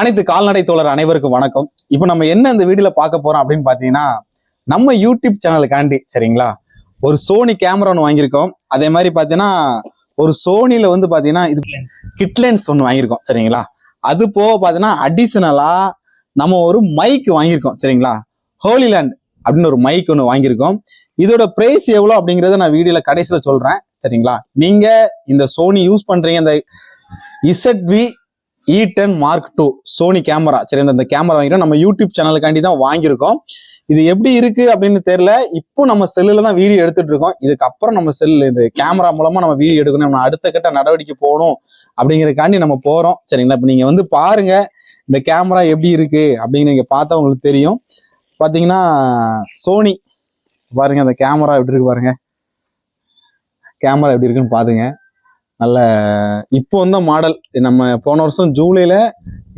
அனைத்து கால்நடை தோழர் அனைவருக்கும் வணக்கம். இப்போ நம்ம என்ன இந்த வீடியோல பார்க்க போறோம் அப்படின்னு பாத்தீங்கன்னா, நம்ம யூடியூப் சேனலுக்காண்டி சரிங்களா ஒரு சோனி கேமரா ஒன்று வாங்கியிருக்கோம். அதே மாதிரி பாத்தீங்கன்னா ஒரு சோனில வந்து பாத்தீங்கன்னா இது கிட்லென்ஸ் ஒன்று வாங்கியிருக்கோம் சரிங்களா. அது போக பாத்தீங்கன்னா அடிஷனலா நம்ம ஒரு மைக் வாங்கியிருக்கோம் சரிங்களா. ஹோலிலேண்ட் அப்படின்னு ஒரு மைக் ஒன்று வாங்கியிருக்கோம். இதோட பிரைஸ் எவ்வளோ அப்படிங்கிறத நான் வீடியோல கடைசியில சொல்றேன் சரிங்களா. நீங்க இந்த சோனி யூஸ் பண்றீங்க, இந்த ZV E10 Mark II Sony camera சரி, இந்த கேமரா வாங்கிட்டோம். நம்ம யூடியூப் சேனலுக்காண்டி தான் வாங்கியிருக்கோம். இது எப்படி இருக்கு அப்படின்னு தெரியல. இப்போ நம்ம செல்லுல தான் வீடியோ எடுத்துட்டு இருக்கோம். இதுக்கப்புறம் நம்ம செல்லு இந்த கேமரா மூலமா நம்ம வீடியோ எடுக்கணும், நம்ம அடுத்த கட்ட நடவடிக்கை போகணும் அப்படிங்கிறதுக்காண்டி நம்ம போறோம் சரிங்களா. இப்போ நீங்க வந்து பாருங்க இந்த கேமரா எப்படி இருக்கு அப்படின்னு நீங்க பார்த்தா உங்களுக்கு தெரியும். பாத்தீங்கன்னா சோனி பாருங்க, அந்த கேமரா எப்படி இருக்கு பாருங்க, கேமரா எப்படி இருக்குன்னு பாருங்க. நல்ல இப்போ வந்த மாடல், நம்ம போன வருஷம் ஜூலைல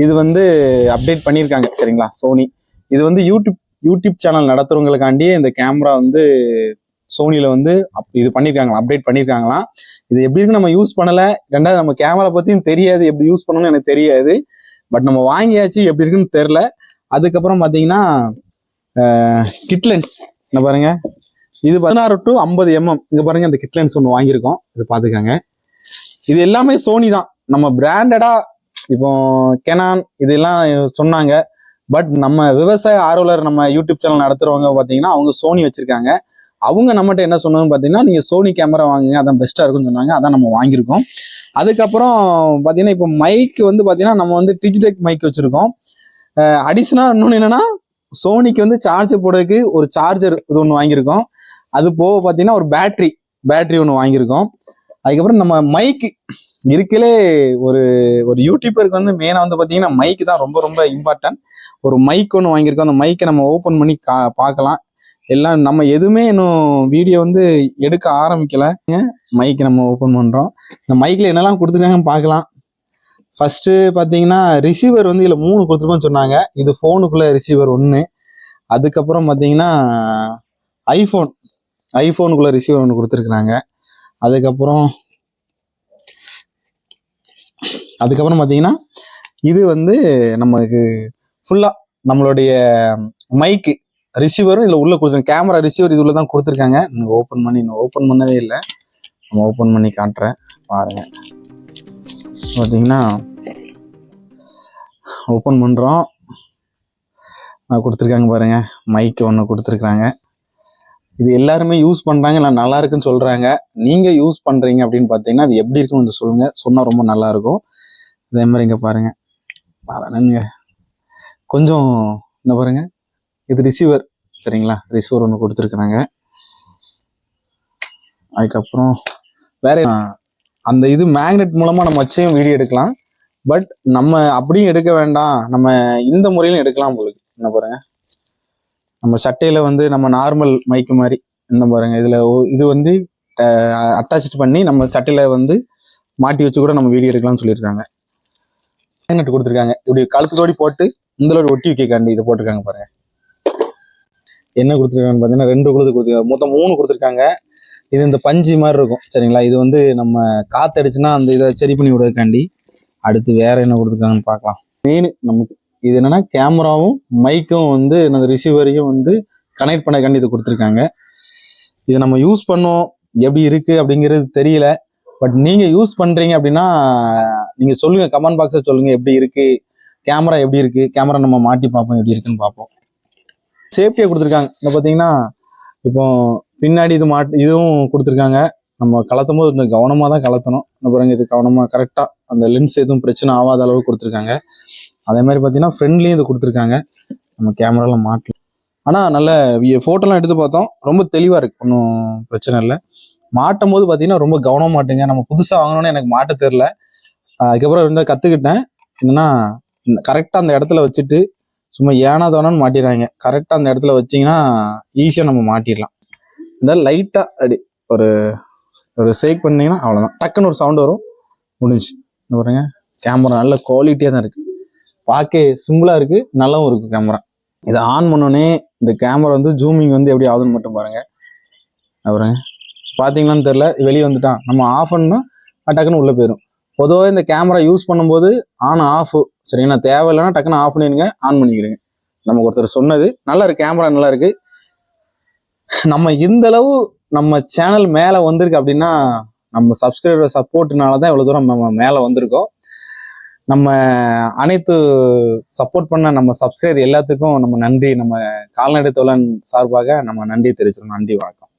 இது வந்து அப்டேட் பண்ணியிருக்காங்க சரிங்களா சோனி. இது வந்து யூடியூப் சேனல் நடத்துறவங்களுக்காண்டியே இந்த கேமரா வந்து சோனியில வந்து இது பண்ணியிருக்காங்களா, அப்டேட் பண்ணியிருக்காங்களாம். இது எப்படி இருக்கு நம்ம யூஸ் பண்ணல. ரெண்டாவது நம்ம கேமரா பத்தியும் தெரியாது, எப்படி யூஸ் பண்ணணும்னு எனக்கு தெரியாது. பட் நம்ம வாங்கியாச்சு, எப்படி இருக்குன்னு தெரில. அதுக்கப்புறம் பார்த்தீங்கன்னா கிட்லென்ஸ் என்ன பாருங்க, இது 16 to 50 mm. இங்க பாருங்க இந்த கிட்லென்ஸ் ஒன்று வாங்கியிருக்கோம், இது பார்த்துக்கோங்க. இது எல்லாமே சோனி தான், நம்ம பிராண்டடா இப்போ கெனான் இதெல்லாம் சொன்னாங்க. பட் நம்ம விவசாய ஆர்வலர் நம்ம யூடியூப் சேனல் நடத்துறவங்க பார்த்தீங்கன்னா அவங்க சோனி வச்சிருக்காங்க. அவங்க நம்மகிட்ட என்ன சொன்னாங்க பார்த்தீங்கன்னா, நீங்க சோனி கேமரா வாங்குங்க, அதான் பெஸ்டா இருக்குன்னு சொன்னாங்க. அதான் நம்ம வாங்கியிருக்கோம். அதுக்கப்புறம் பார்த்தீங்கன்னா இப்போ மைக் வந்து பார்த்தீங்கன்னா நம்ம வந்து டிஜிடெக் மைக் வச்சிருக்கோம். அடிஷனலா இன்னொன்று என்னன்னா, சோனிக்கு வந்து சார்ஜர் போடுறதுக்கு ஒரு சார்ஜர் இது ஒன்று வாங்கியிருக்கோம். அது போக பார்த்தீங்கன்னா ஒரு பேட்டரி ஒன்று வாங்கியிருக்கோம். அதுக்கப்புறம் நம்ம மைக்கு இருக்கலே ஒரு யூடியூபருக்கு வந்து மெயினாக வந்து பார்த்தீங்கன்னா மைக்கு தான் ரொம்ப ரொம்ப இம்பார்ட்டன்ட். ஒரு மைக் ஒன்று வாங்கியிருக்கோம். அந்த மைக்கை நம்ம ஓப்பன் பண்ணி பார்க்கலாம். எல்லாம் நம்ம எதுவுமே இன்னும் வீடியோ வந்து எடுக்க ஆரம்பிக்கல. மைக்கு நம்ம ஓப்பன் பண்ணுறோம். இந்த மைக்கில் என்னெல்லாம் கொடுத்துருக்காங்கன்னு பார்க்கலாம். ஃபர்ஸ்ட் பார்த்தீங்கன்னா ரிசீவர் வந்து இதில் 3 கொடுத்துருப்போம்னு சொன்னாங்க. இது ஃபோனுக்குள்ள ரிசீவர் 1. அதுக்கப்புறம் பார்த்தீங்கன்னா ஐஃபோனுக்குள்ள ரிசீவர் 1 கொடுத்துருக்குறாங்க. அதுக்கப்புறம் பார்த்தீங்கன்னா இது வந்து நமக்கு ஃபுல்லா நம்மளுடைய மைக்கு ரிசீவரும் இதில் உள்ள கொடுத்துருங்க. கேமரா ரிசீவர் இது உள்ள தான் கொடுத்துருக்காங்க. நீங்கள் ஓப்பன் பண்ணவே இல்லை. நம்ம ஓப்பன் பண்ணி காட்டுறேன் பாருங்க. பார்த்தீங்கன்னா ஓப்பன் பண்ணுறோம், கொடுத்துருக்காங்க பாருங்க, மைக்கு ஒன்று கொடுத்துருக்குறாங்க. இது எல்லாருமே யூஸ் பண்ணுறாங்க, நான் நல்லா இருக்குன்னு சொல்கிறாங்க. நீங்கள் யூஸ் பண்ணுறீங்க அப்படின்னு பார்த்தீங்கன்னா அது எப்படி இருக்குன்னு வந்து சொல்லுங்கள், சொன்னால் ரொம்ப நல்லாயிருக்கும். அதே மாதிரி இங்கே பாருங்க கொஞ்சம் என்ன பாருங்க, இது ரிசீவர் சரிங்களா, ரிசீவர் ஒன்று கொடுத்துருக்குறாங்க. அதுக்கப்புறம் வேற அந்த இது மேக்னெட் மூலமாக நம்ம வச்சையும் வீடியோ எடுக்கலாம். பட் நம்ம அப்படியும் எடுக்க வேண்டாம், நம்ம இந்த முறையிலும் எடுக்கலாம் உங்களுக்கு. என்ன பாருங்க, நம்ம சட்டையில வந்து நம்ம நார்மல் மைக்கு மாதிரி என்ன பாருங்க, இதுல இது வந்து அட்டாச் பண்ணி நம்ம சட்டையில வந்து மாட்டி வச்சு கூட நம்ம வீடியோ எடுக்கலாம்னு சொல்லியிருக்காங்க. மேக்னெட் கொடுத்துருக்காங்க, இப்படி கழுத்தோடி போட்டு இந்த ஒட்டி வைக்காண்டி இதை போட்டிருக்காங்க பாருங்க. என்ன கொடுத்துருக்காங்கன்னு பார்த்தீங்கன்னா 2 கொடுத்துருக்காங்க, மொத்தம் 3 கொடுத்துருக்காங்க. இது இந்த பஞ்சு மாதிரி இருக்கும் சரிங்களா. இது வந்து நம்ம காத்தடிச்சுன்னா அந்த இதை சரி பண்ணி விடுறதுக்காண்டி. அடுத்து வேற என்ன கொடுத்துருக்காங்கன்னு பார்க்கலாம். மெயின் நமக்கு இது என்னன்னா கேமராவும் மைக்கும் வந்து அந்த ரிசீவரையும் வந்து கனெக்ட் பண்ணக்காண்டி இது கொடுத்துருக்காங்க. இதை நம்ம யூஸ் பண்ணோம், எப்படி இருக்கு அப்படிங்கிறது தெரியல. பட் நீங்க யூஸ் பண்றீங்க அப்படின்னா நீங்க சொல்லுங்க, கமெண்ட் பாக்ஸ்ல சொல்லுங்க எப்படி இருக்கு, கேமரா எப்படி இருக்கு. கேமரா நம்ம மாட்டி பார்ப்போம் எப்படி இருக்குன்னு பார்ப்போம். சேஃப்டியா கொடுத்துருக்காங்க. இப்போ பார்த்தீங்கன்னா இப்போ பின்னாடி இதுவும் கொடுத்துருக்காங்க. நம்ம கலத்தும் போது கொஞ்சம் கவனமாக தான் கலத்தணும். பாருங்க, இது கவனமாக கரெக்டாக அந்த லென்ஸ் எதுவும் பிரச்சனை ஆகாத அளவு கொடுத்துருக்காங்க. அதே மாதிரி பார்த்தீங்கன்னா ஃப்ரெண்ட்லேயும் இது கொடுத்துருக்காங்க. நம்ம கேமராலாம் மாட்டலாம். ஆனால் நல்ல ஃபோட்டோலாம் எடுத்து பார்த்தோம், ரொம்ப தெளிவாக இருக்குது, ஒன்றும் பிரச்சனை இல்லை. மாட்டும் போது பார்த்தீங்கன்னா ரொம்ப கவனமாக மாட்டுங்க. நம்ம புதுசாக வாங்கினோன்னே எனக்கு மாட்ட தெரில. அதுக்கப்புறம் ரெண்டாவது கற்றுக்கிட்டேன். என்னன்னா கரெக்டாக அந்த இடத்துல வச்சுட்டு சும்மா ஏனாதானோன்னு மாட்டிடுறாங்க. கரெக்டாக அந்த இடத்துல வச்சிங்கன்னா ஈஸியாக நம்ம மாட்டிடலாம். இந்த லைட்டாக அப்படி ஒரு ஷேக் பண்ணிங்கன்னா அவ்வளோதான், டக்குன்னு ஒரு சவுண்ட் வரும், முடிஞ்சு. பாருங்க, கேமரா நல்ல குவாலிட்டியாக தான் இருக்குது, பார்க்க சிம்பிளாக இருக்குது, நல்லாவும் இருக்குது கேமரா. இதை ஆன் பண்ணோன்னே இந்த கேமரா வந்து ஜூமிங் வந்து எப்படி ஆகுதுன்னு மட்டும் பாருங்க. பாருங்க, பார்த்தீங்களான்னு தெரில, வெளியே வந்துட்டான். நம்ம ஆஃப் பண்ணால் டக்குன்னு உள்ளே போயிடும். பொதுவாக இந்த கேமரா யூஸ் பண்ணும்போது ஆன் ஆஃப் சரிங்களா, தேவையில்லைன்னா டக்குன்னு ஆஃப் பண்ணிடுங்க, ஆன் பண்ணிக்கிடுங்க. நமக்கு ஒருத்தர் சொன்னது. நல்லா இருக்கு, கேமரா நல்லா இருக்கு. நம்ம இந்த அளவு நம்ம சேனல் மேலே வந்திருக்கு அப்படின்னா நம்ம சப்ஸ்கிரைபர் சப்போர்ட்னால தான் இவ்வளோ தூரம் நம்ம மேலே வந்திருக்கோம். நம்ம அனைத்து சப்போர்ட் பண்ண நம்ம சப்ஸ்கிரைபர் எல்லாத்துக்கும் நம்ம நன்றி, நம்ம கால்நடை தோழன் சார்பாக நம்ம நன்றி தெரிவிச்சிடும். நன்றி, வணக்கம்.